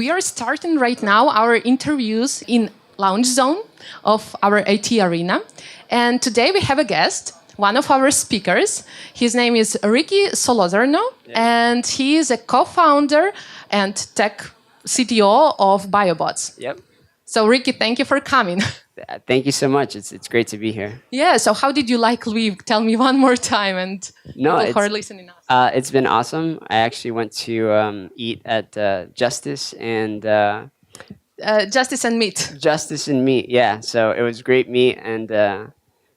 we are starting right now our interviews in Lounge Zone of our IT Arena. And today we have a guest, one of our speakers. His name is Ricky Solorzano, and he is a co-founder and tech CTO of BioBots. Yep. So Ricky, thank you for coming. Thank you so much. It's great to be here. Yeah, so how did you like Lviv? Tell me one more time, and people who are listening us. It's been awesome. I actually went to eat at Justice and Justice and Meat. Justice and Meat. Yeah, so it was great meat, and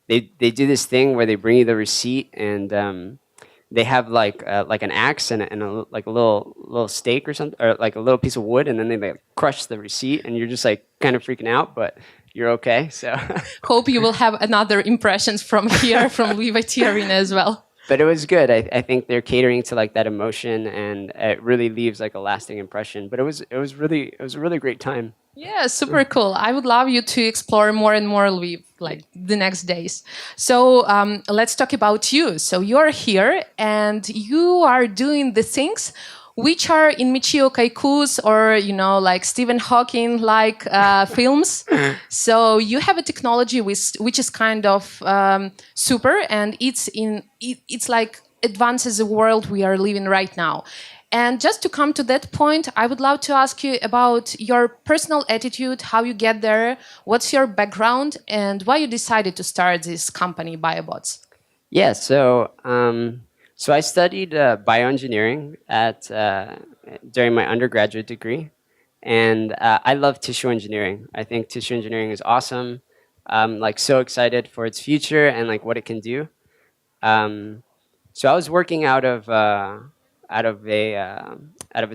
they do this thing where they bring you the receipt, and they have like an axe and like a little steak or something, or like a little piece of wood, and then they like crush the receipt, and you're just like kind of freaking out, but you're okay. So hope you will have another impressions from here, from Lviv IT Arena as well. But it was good. I think they're catering to like that emotion, and it really leaves like a lasting impression. But it was a really great time. Yeah, super cool. I would love you to explore more and more Lviv, like the next days. So let's talk about you. So you're here, and you are doing the things which are in Michio Kaiku's or, like Stephen Hawking like films. So you have a technology which is kind of super, and it's like advances the world we are living right now. And just to come to that point, I would love to ask you about your personal attitude, how you get there, what's your background, and why you decided to start this company, BioBots. Yeah, so I studied bioengineering during my undergraduate degree, and I love tissue engineering. I think tissue engineering is awesome. I'm like so excited for its future and like what it can do. So I was working out of a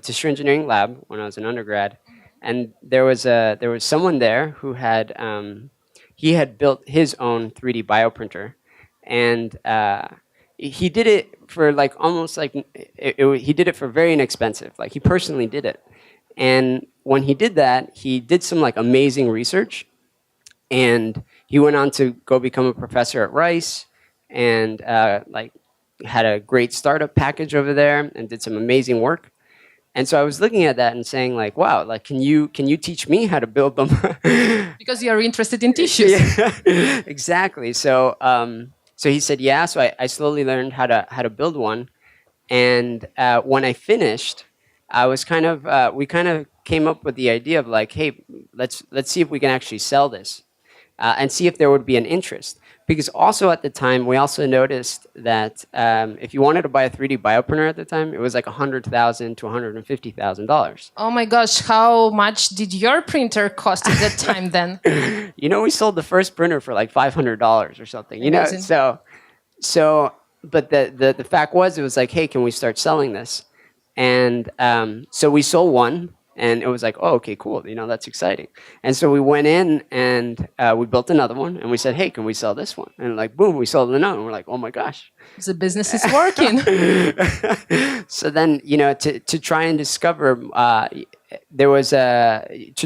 tissue engineering lab when I was an undergrad, and there was someone there who had he had built his own 3D bioprinter, and he did it for like almost like he did it for very inexpensive. Like he personally did it, and when he did that, he did some like amazing research, and he went on to go become a professor at Rice, and like had a great startup package over there and did some amazing work. And so I was looking at that and saying like, wow, like can you teach me how to build them? Because you're interested in tissues. Yeah, exactly. So so he said, yeah. So I slowly learned how to build one. And when I finished, I was we kind of came up with the idea of like, hey, let's see if we can actually sell this and see if there would be an interest. Because also at the time, we also noticed that if you wanted to buy a 3D bioprinter at the time, it was like $100,000 to $150,000. Oh my gosh, how much did your printer cost at that time then? We sold the first printer for like $500 or something. Amazing. So but the fact was, it was like, hey, can we start selling this? And so we sold one. And it was like, oh, okay, cool. That's exciting. And so we went in and we built another one. And we said, hey, can we sell this one? And like, boom, we sold another. And we're like, oh my gosh. The business is working. So then, to try and discover, to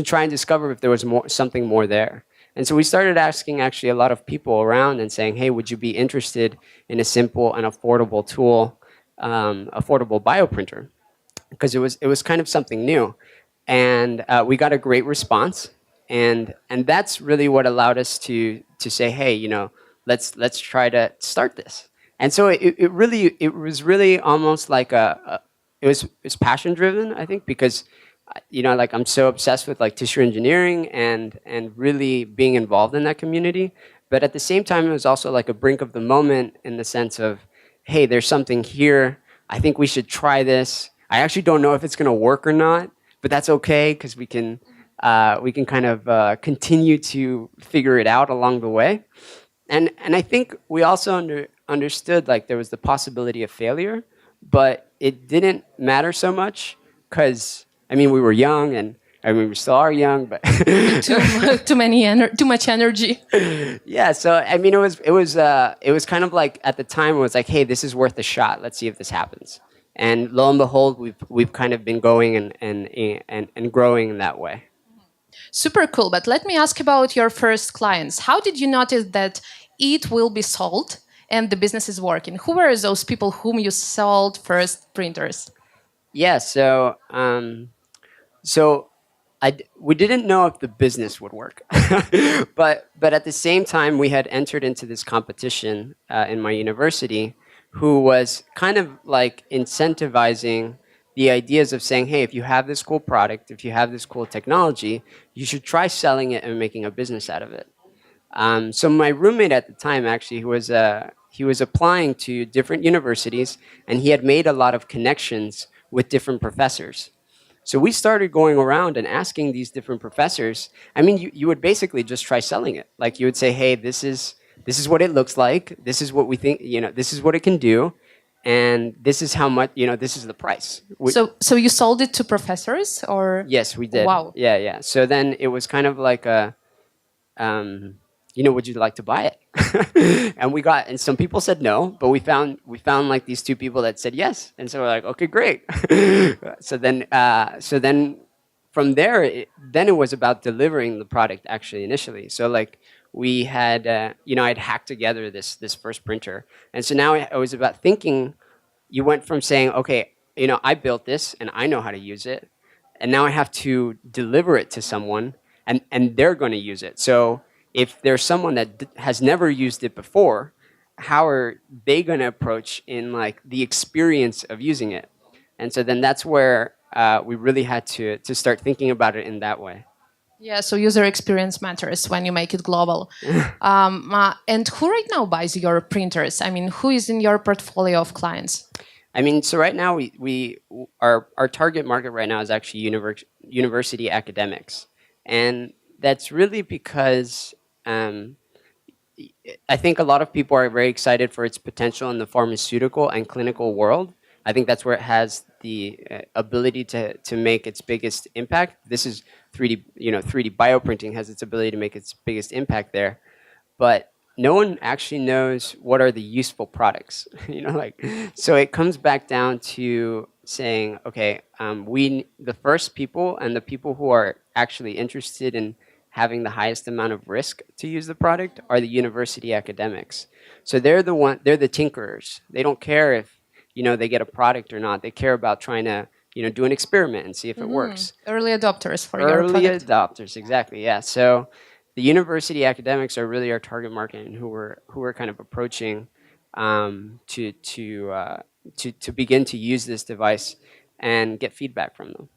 try and discover if there was something more there. And so we started asking actually a lot of people around and saying, hey, would you be interested in a simple and affordable tool, affordable bioprinter? Because it was kind of something new. And we got a great response, and that's really what allowed us to say, hey, let's try to start this. And so it was really almost like it was passion driven, I think, because like I'm so obsessed with like tissue engineering and really being involved in that community. But at the same time, it was also like a brink of the moment in the sense of, hey, there's something here. I think we should try this. I actually don't know if it's going to work or not. But that's okay because we can kind of continue to figure it out along the way, and I think we also understood like there was the possibility of failure, but it didn't matter so much because we were young, and we still are young, but too much energy. Yeah, so it was kind of like at the time it was like, hey, this is worth a shot. Let's see if this happens. And lo and behold, we've kind of been going and growing in that way. Super cool. But let me ask about your first clients. How did you notice that it will be sold and the business is working? Who were those people whom you sold first printers? Yeah. So we didn't know if the business would work, but at the same time, we had entered into this competition in my university, who was kind of like incentivizing the ideas of saying, hey, if you have this cool product, if you have this cool technology, you should try selling it and making a business out of it. So my roommate at the time, actually, he was applying to different universities, and he had made a lot of connections with different professors. So we started going around and asking these different professors. I mean, you would basically just try selling it. Like you would say, hey, this is what it looks like. This is what we think. This is what it can do, and this is how much. This is the price. So you sold it to professors, or? Yes, we did. Wow. Yeah, yeah. So then it was kind of like a um, would you like to buy it? And some people said no, but we found like these two people that said yes, and so we're like, okay, great. So then from there, then it was about delivering the product actually initially. So like we had, I'd hacked together this first printer, and so now it was about thinking. You went from saying, okay, I built this and I know how to use it, and now I have to deliver it to someone, and they're going to use it. So if there's someone that has never used it before, how are they going to approach in like the experience of using it? And so then that's where we really had to start thinking about it in that way. Yeah, so user experience matters when you make it global. And who right now buys your printers? I mean, who is in your portfolio of clients? I mean, so right now our target market right now is actually university academics, and that's really because um, I think a lot of people are very excited for its potential in the pharmaceutical and clinical world. I think that's where it has the ability to make its biggest impact. This is 3D, 3D bioprinting has its ability to make its biggest impact there, but no one actually knows what are the useful products. Like, so it comes back down to saying, okay, the first people and the people who are actually interested in having the highest amount of risk to use the product are the university academics. So they're the tinkerers. They don't care if they get a product or not. They care about trying to do an experiment and see if it works. Early adopters for your Early product. adopters, exactly. Yeah. So the university academics are really our target market, and who we're kind of approaching to begin to use this device and get feedback from them.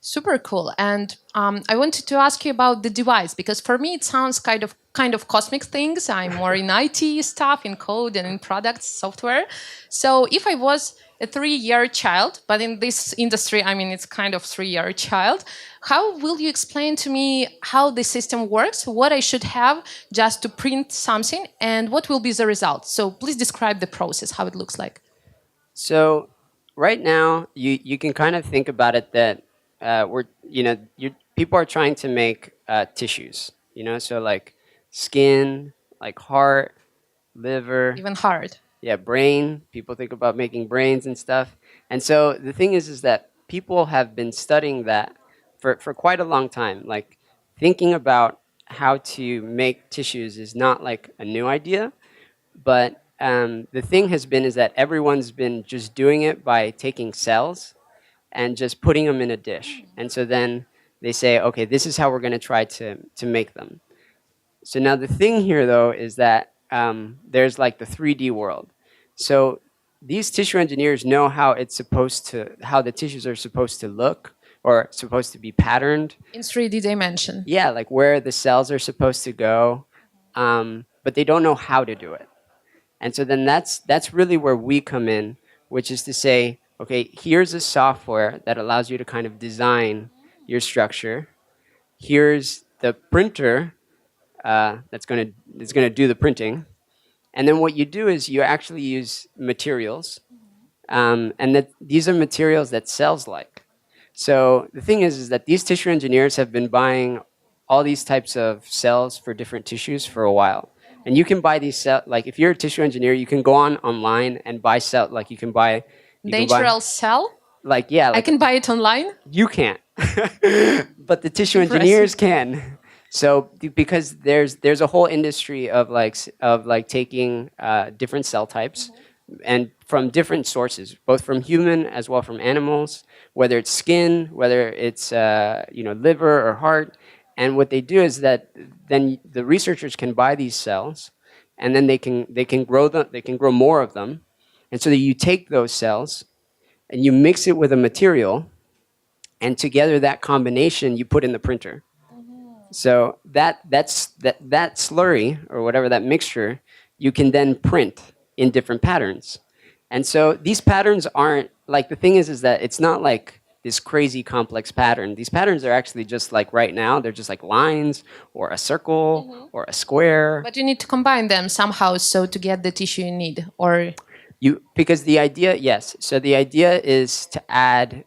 Super cool. And I wanted to ask you about the device, because for me it sounds kind of cosmic things. I'm more in IT stuff, in code and in products, software. So if I was a 3-year child, but in this industry, I mean, it's kind of 3-year child, how will you explain to me how the system works, what I should have just to print something, and what will be the result? So please describe the process, how it looks like. So right now, you can kind of think about it that people are trying to make tissues. So like skin, like heart, liver, Even hard. yeah, brain. People think about making brains and stuff. And so the thing is that people have been studying that for quite a long time. Like thinking about how to make tissues is not like a new idea, but the thing has been is that everyone's been just doing it by taking cells and just putting them in a dish. And so then they say, okay, this is how we're going to try to make them. So now the thing here, though, is that there's like the 3D world. So these tissue engineers know how the tissues are supposed to look or supposed to be patterned. In 3D dimension. Yeah, like where the cells are supposed to go, but they don't know how to do it. And so then that's really where we come in, which is to say, okay, here's a software that allows you to kind of design your structure. Here's the printer that's gonna do the printing, and then what you do is you actually use materials, and that these are materials that cells like. So the thing is that these tissue engineers have been buying all these types of cells for different tissues for a while. And you can buy these cells, like if you're a tissue engineer, you can go online and buy cell, like you can buy Natural cell? like yeah, I like can buy it online? you can't, but the tissue Impressive. engineers can. So because there's a whole industry of like taking different cell types, and from different sources, both from human as well from animals, whether it's skin, whether it's liver or heart. And what they do is that then the researchers can buy these cells, and then they can grow them. They can grow more of them, and so that you take those cells and you mix it with a material, and together that combination you put in the printer. So that slurry or whatever that mixture, you can then print in different patterns. And so these patterns aren't like the thing is that it's not like this crazy complex pattern. These patterns are actually just like right now, they're just like lines or a circle or a square. But you need to combine them somehow so to get the tissue you need. Or You because the idea, yes. So the idea is to add,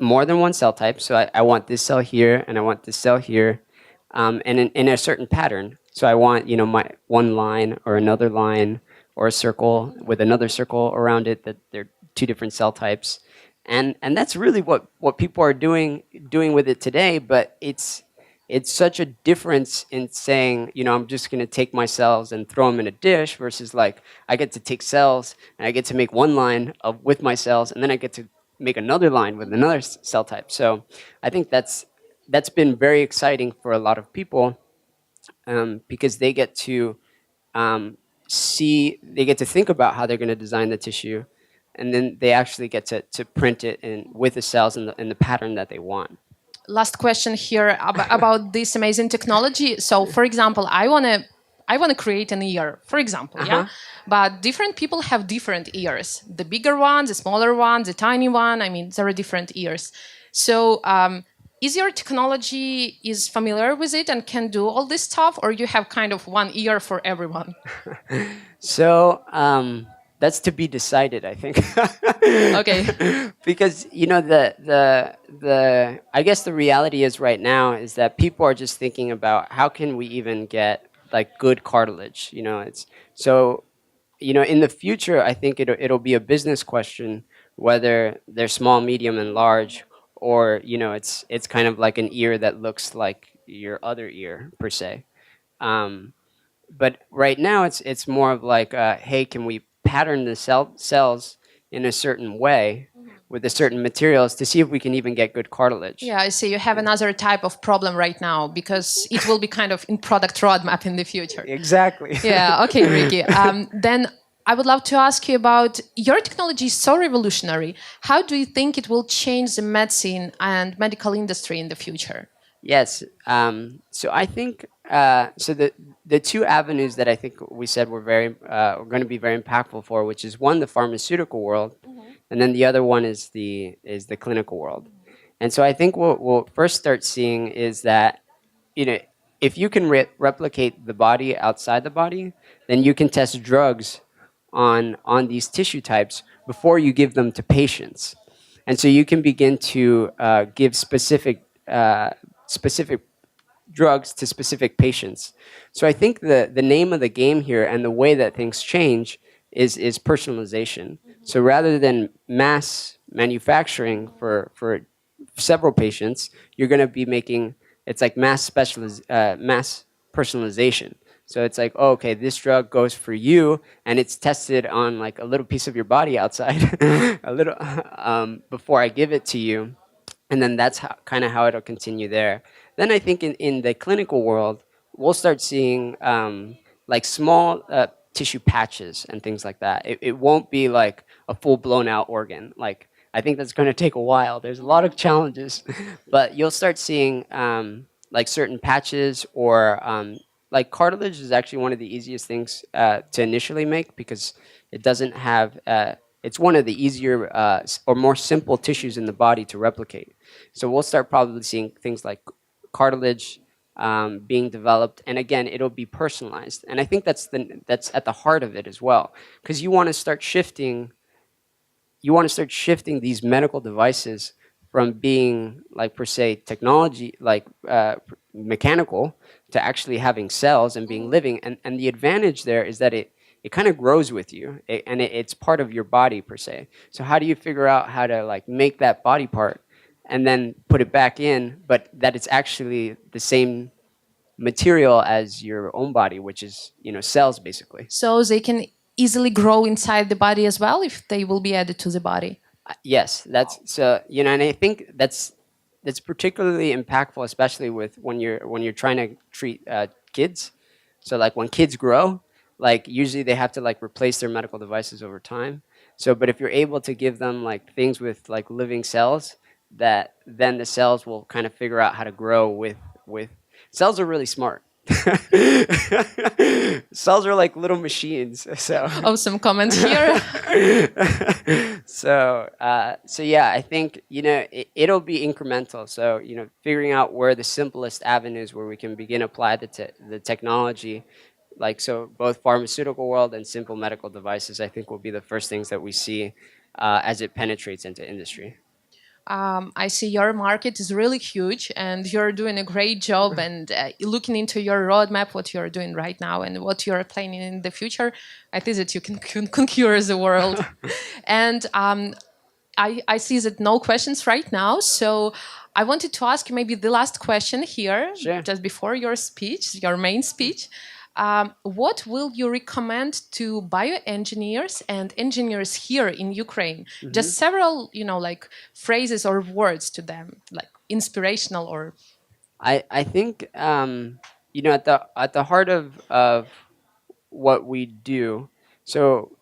more than one cell type. So I want this cell here, and I want this cell here, and in a certain pattern. So I want my one line or another line or a circle with another circle around it. That they're two different cell types, and that's really what people are doing with it today. But it's such a difference in saying, I'm just going to take my cells and throw them in a dish versus like I get to take cells and I get to make one line with my cells, and then I get to make another line with another cell type. So I think that's been very exciting for a lot of people, because they get to they get to think about how they're going to design the tissue, and then they actually get to print it with the cells in the pattern that they want. last question here about this amazing technology. So, for example, I want to create an ear, for example, yeah. But different people have different ears. The bigger ones, the smaller ones, the tiny one. I mean, there are different ears. So, is your technology is familiar with it and can do all this stuff, or you have kind of one ear for everyone? So that's to be decided, I think. Okay. Because the I guess the reality is right now is that people are just thinking about how can we even get like good cartilage. It's so in the future I think it'll be a business question whether they're small, medium, and large, or it's kind of like an ear that looks like your other ear per se. Um, but right now it's more of like, hey, can we pattern the cells in a certain way with a certain materials to see if we can even get good cartilage. Yeah, I see. You have another type of problem right now because it will be kind of in product roadmap in the future. Exactly. Yeah. Okay, Ricky. Then I would love to ask you about your technology is so revolutionary. How do you think it will change the medicine and medical industry in the future? Yes. So I think so. The two avenues that I think we said were going to be very impactful for, which is one, the pharmaceutical world, and then the other one is the clinical world. And so I think what we'll first start seeing is that you know if you can replicate the body outside the body, then you can test drugs on these tissue types before you give them to patients, and so you can begin to give specific drugs to specific patients. So I think the name of the game here and the way that things change is personalization. So rather than mass manufacturing for several patients, you're going to be making it's like mass personalization. So it's like, oh, okay, this drug goes for you, and it's tested on like a little piece of your body outside, a little before I give it to you, and then that's kind of how it'll continue there. Then I think in the clinical world, we'll start seeing like small tissue patches and things like that. It won't be like a full blown out organ. Like I think that's going to take a while. There's a lot of challenges, but you'll start seeing like certain patches or like cartilage is actually one of the easiest things to initially make because it doesn't have. It's one of the easier or more simple tissues in the body to replicate. So we'll start probably seeing things like cartilage being developed, and again, it'll be personalized. And I think that's at the heart of it as well, because you want to start shifting these medical devices from being like per se technology, like mechanical, to actually having cells and being living. And the advantage there is that it kind of grows with you, it's part of your body per se. So how do you figure out how to like make that body part and then put it back in, but that it's actually the same material as your own body, which is cells basically. So they can easily grow inside the body as well if they will be added to the body? Yes, that's so, and I think that's particularly impactful, especially with when you're trying to treat kids. So like when kids grow, like usually they have to like replace their medical devices over time. So, but if you're able to give them like things with like living cells, that then the cells will kind of figure out how to grow with cells are really smart. Cells are like little machines. So Awesome comment here. so yeah, I think it'll be incremental. So figuring out where the simplest avenues where we can begin to apply the technology, like so both pharmaceutical world and simple medical devices, I think will be the first things that we see as it penetrates into industry. I see your market is really huge and you're doing a great job. And looking into your roadmap, what you're doing right now and what you're planning in the future, I think that you can conquer the world. And I see that no questions right now. So I wanted to ask you maybe the last question here, Sure. just before your speech, your main speech. What will you recommend to bioengineers and engineers here in Ukraine? Hmm. Just several, like phrases or words to them, like inspirational or. I think at the heart of what we do. So,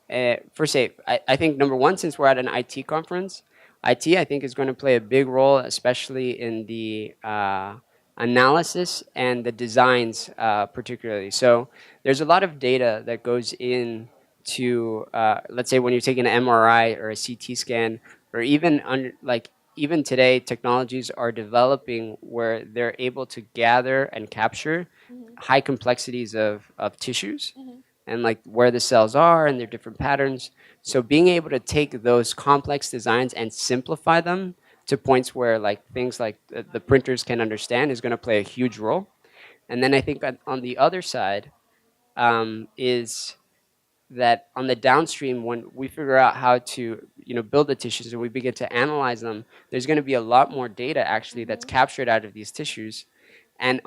first, I think number one, since we're at an IT conference, IT I think is going to play a big role, especially in the analysis and the designs, particularly. So, there's a lot of data that goes in to, let's say, when you're taking an MRI or a CT scan, or even like even today, technologies are developing where they're able to gather and capture high complexities of tissues and like where the cells are and their different patterns. So being able to take those complex designs and simplify them to points where like things like the printers can understand is going to play a huge role. And then I think on the other side is that on the downstream, when we figure out how to build the tissues and we begin to analyze them, there's going to be a lot more data actually that's captured out of these tissues, and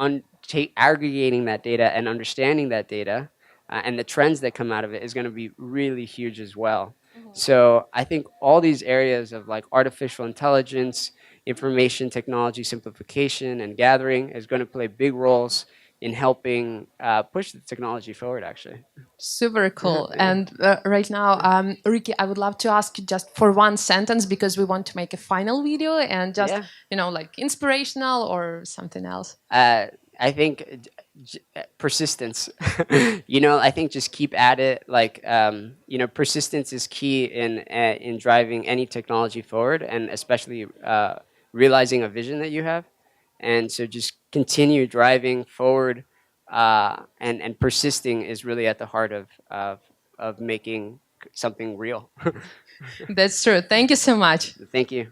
aggregating that data and understanding that data and the trends that come out of it is going to be really huge as well. So I think all these areas of like artificial intelligence, information technology simplification and gathering is going to play big roles in helping push the technology forward actually. Super cool. Yeah. And right now, Ricky, I would love to ask you just for one sentence because we want to make a final video and just, Yeah. like inspirational or something else. I think persistence. I think just keep at it. Like, persistence is key in driving any technology forward, and especially realizing a vision that you have. And so, just continue driving forward, and persisting is really at the heart of making something real. That's true. Thank you so much. Thank you.